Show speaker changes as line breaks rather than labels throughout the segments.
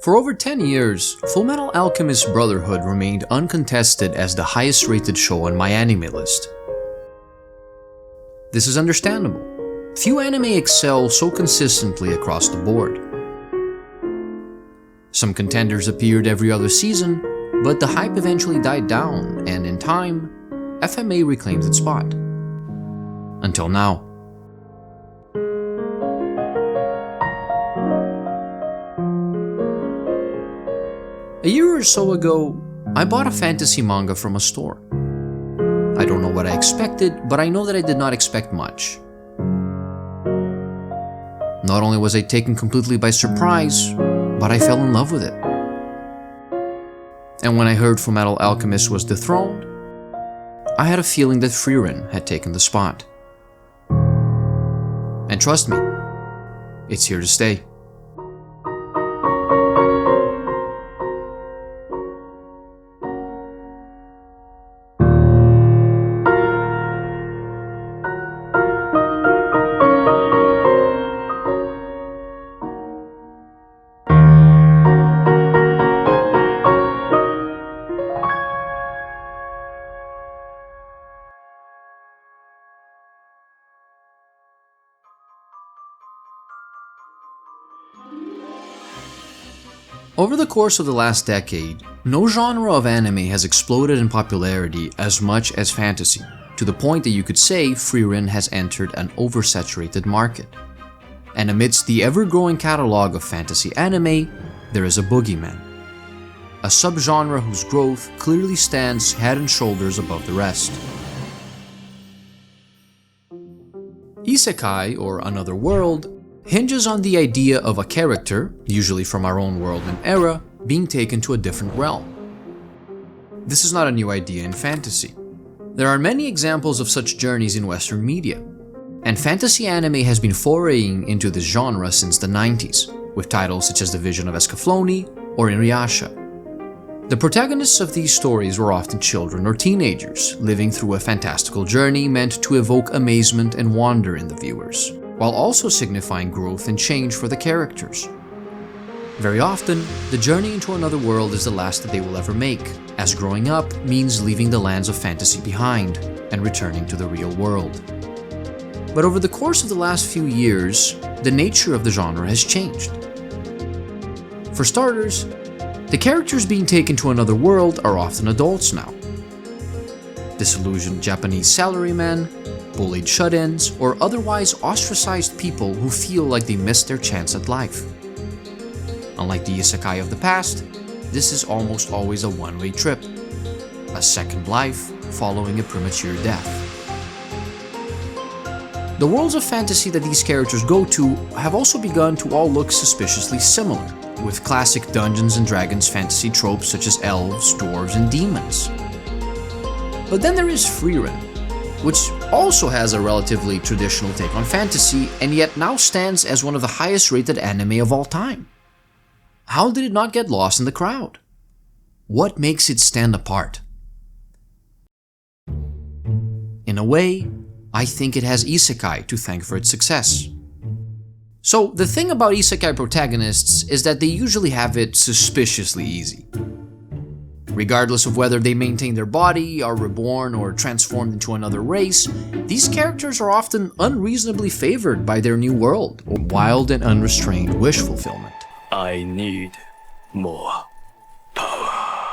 For over 10 years, Fullmetal Alchemist Brotherhood remained uncontested as the highest rated show on my anime list. This is understandable. Few anime excel so consistently across the board. Some contenders appeared every other season, but the hype eventually died down, and in time, FMA reclaimed its spot. Until now. A year or so ago, I bought a fantasy manga from a store. I don't know what I expected, but I know that I did not expect much. Not only was I taken completely by surprise, but I fell in love with it. And when I heard Fullmetal Alchemist was dethroned, I had a feeling that Frieren had taken the spot. And trust me, it's here to stay. Over the course of the last decade, no genre of anime has exploded in popularity as much as fantasy, to the point that you could say Frieren has entered an oversaturated market. And amidst the ever-growing catalog of fantasy anime, there is a boogeyman. A subgenre whose growth clearly stands head and shoulders above the rest. Isekai, or another world, hinges on the idea of a character, usually from our own world and era, being taken to a different realm. This is not a new idea in fantasy. There are many examples of such journeys in Western media, and fantasy anime has been foraying into this genre since the 90s, with titles such as The Vision of Escaflowne or Inuyasha. The protagonists of these stories were often children or teenagers, living through a fantastical journey meant to evoke amazement and wonder in the viewers, while also signifying growth and change for the characters. Very often, the journey into another world is the last that they will ever make, as growing up means leaving the lands of fantasy behind and returning to the real world. But over the course of the last few years, the nature of the genre has changed. For starters, the characters being taken to another world are often adults now. Disillusioned Japanese salarymen, bullied shut-ins, or otherwise ostracized people who feel like they missed their chance at life. Unlike the isekai of the past, this is almost always a one-way trip, a second life following a premature death. The worlds of fantasy that these characters go to have also begun to all look suspiciously similar, with classic Dungeons & Dragons fantasy tropes such as elves, dwarves, and demons. But then there is Frieren, which also has a relatively traditional take on fantasy and yet now stands as one of the highest rated anime of all time. How did it not get lost in the crowd? What makes it stand apart? In a way, I think it has isekai to thank for its success. So the thing about isekai protagonists is that they usually have it suspiciously easy. Regardless of whether they maintain their body, are reborn, or transformed into another race, these characters are often unreasonably favored by their new world, or wild and unrestrained wish fulfillment.
I need more power.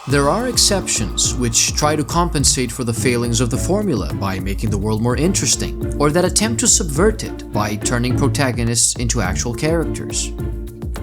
There are exceptions which try to compensate for the failings of the formula by making the world more interesting, or that attempt to subvert it by turning protagonists into actual characters.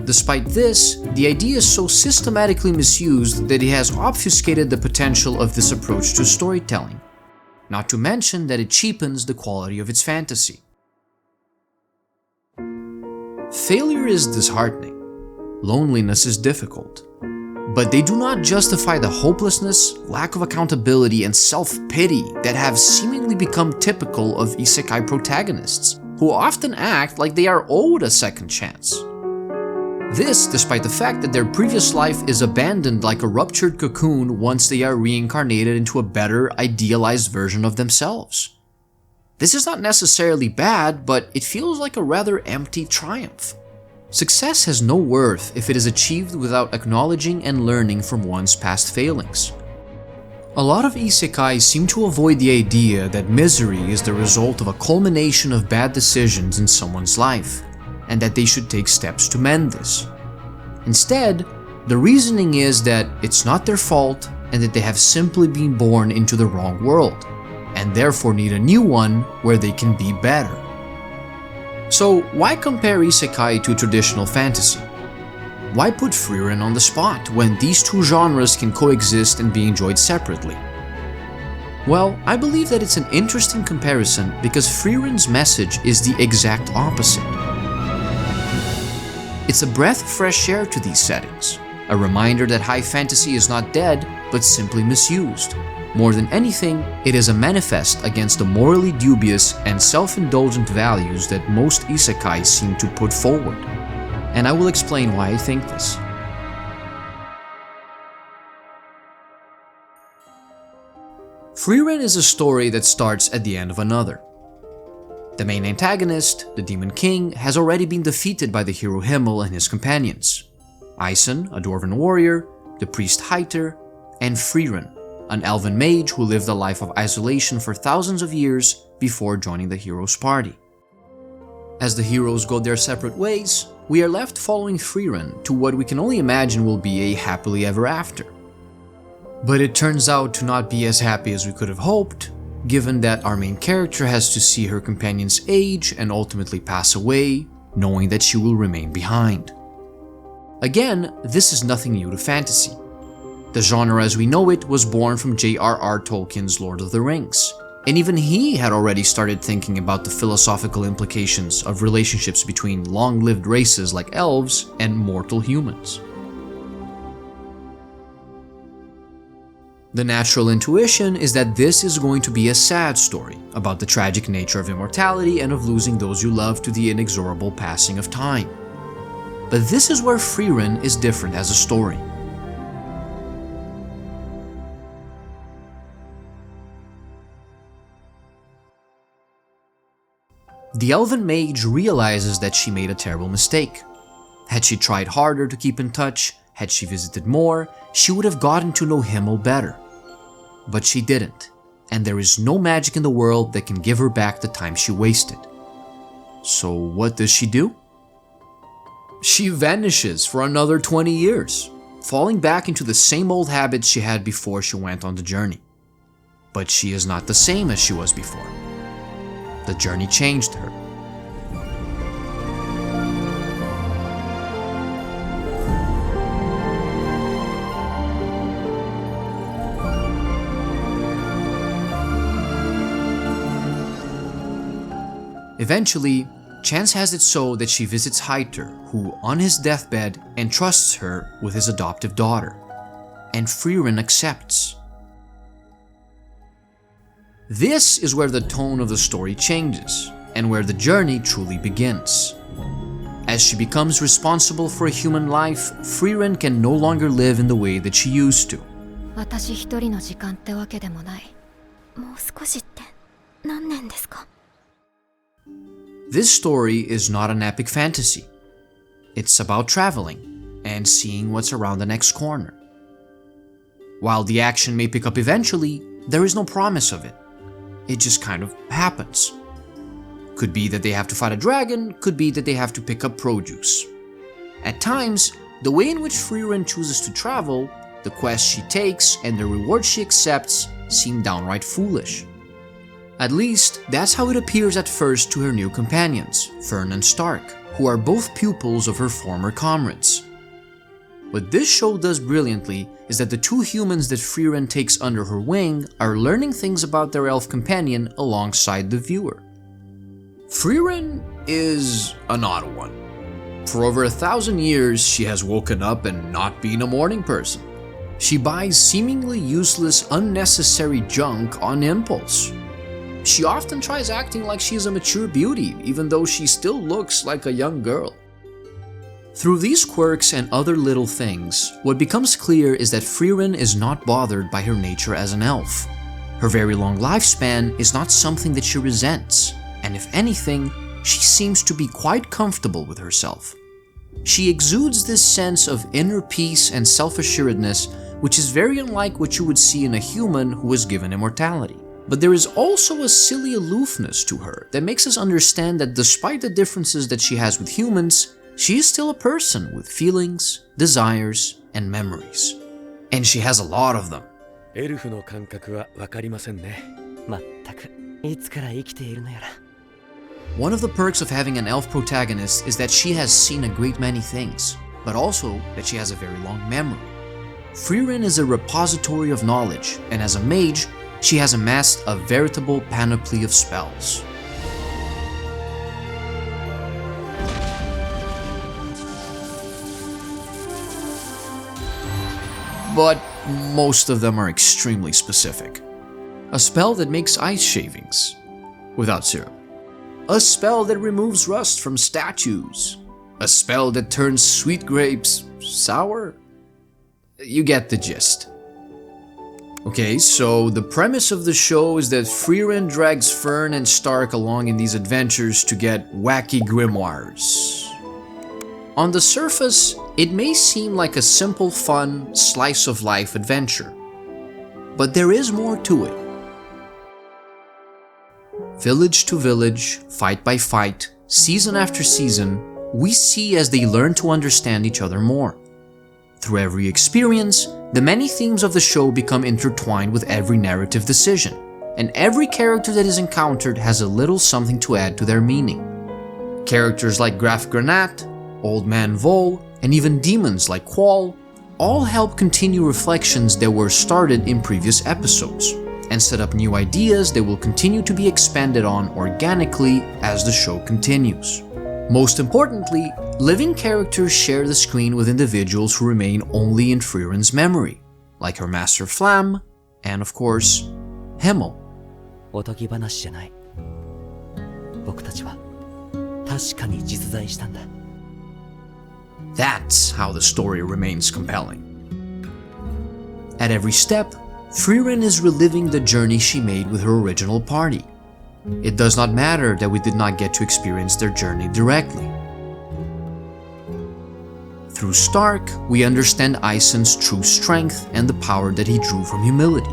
Despite this, the idea is so systematically misused that it has obfuscated the potential of this approach to storytelling, not to mention that it cheapens the quality of its fantasy. Failure is disheartening, loneliness is difficult, but they do not justify the hopelessness, lack of accountability, and self-pity that have seemingly become typical of isekai protagonists, who often act like they are owed a second chance. This despite the fact that their previous life is abandoned like a ruptured cocoon once they are reincarnated into a better, idealized version of themselves. This is not necessarily bad, but it feels like a rather empty triumph. Success has no worth if it is achieved without acknowledging and learning from one's past failings. A lot of isekai seem to avoid the idea that misery is the result of a culmination of bad decisions in someone's life, and that they should take steps to mend this. Instead, the reasoning is that it's not their fault and that they have simply been born into the wrong world, and therefore need a new one where they can be better. So why compare isekai to traditional fantasy? Why put Frieren on the spot when these two genres can coexist and be enjoyed separately? Well, I believe that it's an interesting comparison because Frieren's message is the exact opposite. It's a breath of fresh air to these settings, a reminder that high fantasy is not dead, but simply misused. More than anything, it is a manifest against the morally dubious and self-indulgent values that most isekai seem to put forward. And I will explain why I think this. Frieren is a story that starts at the end of another. The main antagonist, the Demon King, has already been defeated by the hero Himmel and his companions. Eisen, a dwarven warrior, the priest Heiter, and Frieren, an elven mage who lived a life of isolation for thousands of years before joining the hero's party. As the heroes go their separate ways, we are left following Frieren to what we can only imagine will be a happily ever after. But it turns out to not be as happy as we could have hoped, given that our main character has to see her companions age and ultimately pass away, knowing that she will remain behind. Again, this is nothing new to fantasy. The genre as we know it was born from J.R.R. Tolkien's Lord of the Rings, and even he had already started thinking about the philosophical implications of relationships between long-lived races like elves and mortal humans. The natural intuition is that this is going to be a sad story about the tragic nature of immortality and of losing those you love to the inexorable passing of time. But this is where Frieren is different as a story. The elven mage realizes that she made a terrible mistake. Had she tried harder to keep in touch, had she visited more, she would have gotten to know Himmel better. But she didn't, and there is no magic in the world that can give her back the time she wasted. So what does she do? She vanishes for another 20 years, falling back into the same old habits she had before she went on the journey. But she is not the same as she was before. The journey changed her. Eventually, chance has it so that she visits Heiter, who, on his deathbed, entrusts her with his adoptive daughter, and Frieren accepts. This is where the tone of the story changes, and where the journey truly begins. As she becomes responsible for a human life, Frieren can no longer live in the way that she used to.
私一人の時間ってわけでもない。もう少しって何年ですか?
This story is not an epic fantasy. It's about traveling and seeing what's around the next corner. While the action may pick up eventually, there is no promise of it. It just kind of happens. Could be that they have to fight a dragon, could be that they have to pick up produce. At times, the way in which Frieren chooses to travel, the quests she takes, and the rewards she accepts seem downright foolish. At least, that's how it appears at first to her new companions, Fern and Stark, who are both pupils of her former comrades. What this show does brilliantly is that the two humans that Frieren takes under her wing are learning things about their elf companion alongside the viewer. Frieren is an odd one. For over 1,000 years, she has woken up and not been a morning person. She buys seemingly useless, unnecessary junk on impulse. She often tries acting like she is a mature beauty, even though she still looks like a young girl. Through these quirks and other little things, what becomes clear is that Frieren is not bothered by her nature as an elf. Her very long lifespan is not something that she resents, and if anything, she seems to be quite comfortable with herself. She exudes this sense of inner peace and self-assuredness, which is very unlike what you would see in a human who was given immortality. But there is also a silly aloofness to her that makes us understand that despite the differences that she has with humans, she is still a person with feelings, desires, and memories. And she has a lot of them.
エルフの感覚はわかりませんね。
まったくいつから生きているのやら。
One of the perks of having an elf protagonist is that she has seen a great many things, but also that she has a very long memory. Frieren is a repository of knowledge, and as a mage, she has amassed a veritable panoply of spells. But most of them are extremely specific. A spell that makes ice shavings without syrup. A spell that removes rust from statues. A spell that turns sweet grapes sour. You get the gist. Okay, so the premise of the show is that Frieren drags Fern and Stark along in these adventures to get wacky grimoires. On the surface, it may seem like a simple, fun, slice-of-life adventure. But there is more to it. Village to village, fight by fight, season after season, we see as they learn to understand each other more. Through every experience, the many themes of the show become intertwined with every narrative decision, and every character that is encountered has a little something to add to their meaning. Characters like Graf Granat, Old Man Vol, and even demons like Qual all help continue reflections that were started in previous episodes, and set up new ideas that will continue to be expanded on organically as the show continues. Most importantly, living characters share the screen with individuals who remain only in Frieren's memory, like her master Flam, and of course, Himmel.
おとぎ話じゃない。僕たちは確かに実在したんだ。
That's how the story remains compelling. At every step, Frieren is reliving the journey she made with her original party. It does not matter that we did not get to experience their journey directly. Through Stark, we understand Eisen's true strength and the power that he drew from humility.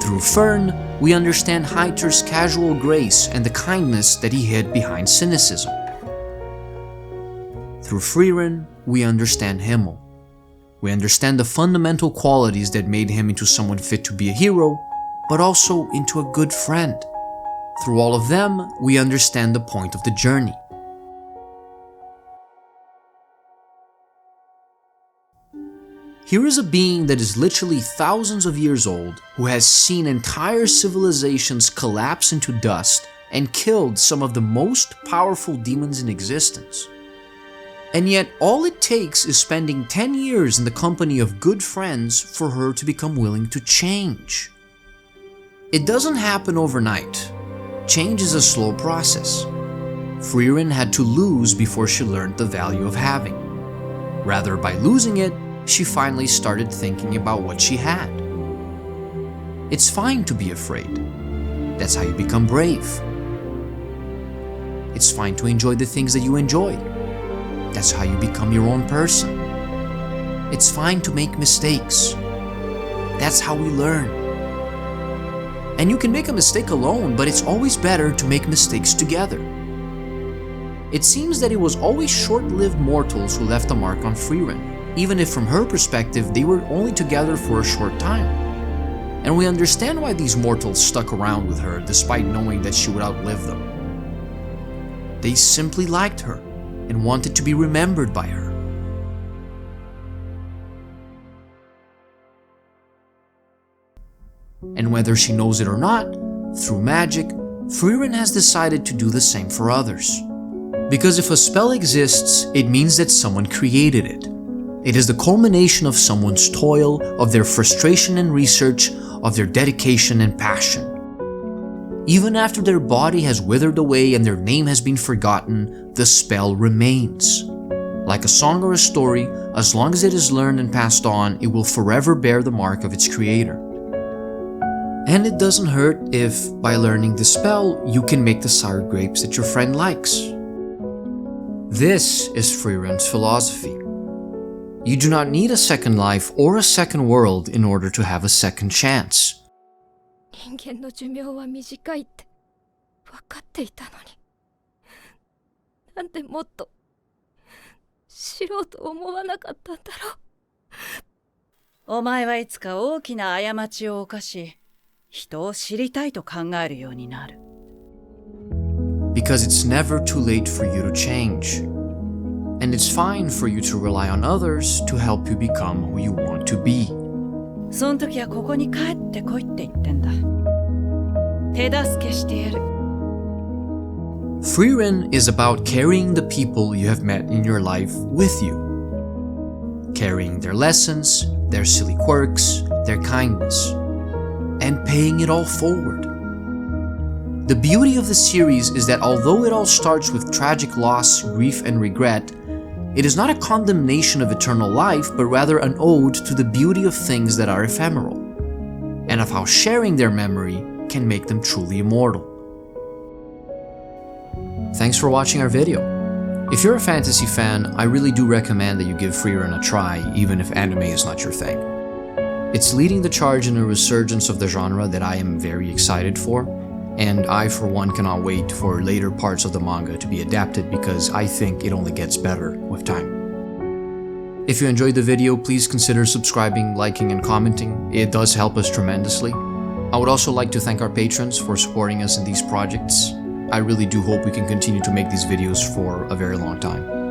Through Fern, we understand Hyter's casual grace and the kindness that he hid behind cynicism. Through Frieren, we understand Himmel. We understand the fundamental qualities that made him into someone fit to be a hero, but also into a good friend. Through all of them, we understand the point of the journey. Here is a being that is literally thousands of years old, who has seen entire civilizations collapse into dust and killed some of the most powerful demons in existence. And yet all it takes is spending 10 years in the company of good friends for her to become willing to change. It doesn't happen overnight. Change is a slow process. Frieren had to lose before she learned the value of having. Rather, by losing it, she finally started thinking about what she had. It's fine to be afraid. That's how you become brave. It's fine to enjoy the things that you enjoy. That's how you become your own person. It's fine to make mistakes. That's how we learn. And you can make a mistake alone, but it's always better to make mistakes together. It seems that it was always short-lived mortals who left a mark on Frieren, even if from her perspective they were only together for a short time. And we understand why these mortals stuck around with her despite knowing that she would outlive them. They simply liked her and wanted to be remembered by her. And whether she knows it or not, through magic, Frieren has decided to do the same for others. Because if a spell exists, it means that someone created it. It is the culmination of someone's toil, of their frustration and research, of their dedication and passion. Even after their body has withered away and their name has been forgotten, the spell remains. Like a song or a story, as long as it is learned and passed on, it will forever bear the mark of its creator. And it doesn't hurt if, by learning the spell, you can make the sour grapes that your friend likes. This is Frieren's philosophy. You do not need a second life or a second world in order to have a second chance.
人間の寿命は短いって分かっていたのに、なんでもっと知ろうと思わなかったんだろう。
お前はいつか大きな過ちを犯し、人を知りたいと考えるようになる。
Because it's never too late for you to change. And it's fine for you to rely on others to help you become who you want to be.
そん時はここに帰ってこいって言ってんだ。手助けしてやる。
Frieren is about carrying the people you have met in your life with you. Carrying their lessons, their silly quirks, their kindness, and paying it all forward. The beauty of the series is that although it all starts with tragic loss, grief, and regret, it is not a condemnation of eternal life, but rather an ode to the beauty of things that are ephemeral, and of how sharing their memory can make them truly immortal. Thanks for watching our video. If you're a fantasy fan, I really do recommend that you give Frieren a try, even if anime is not your thing. It's leading the charge in a resurgence of the genre that I am very excited for, and I for one cannot wait for later parts of the manga to be adapted because I think it only gets better with time. If you enjoyed the video, please consider subscribing, liking, and commenting. It does help us tremendously. I would also like to thank our patrons for supporting us in these projects. I really do hope we can continue to make these videos for a very long time.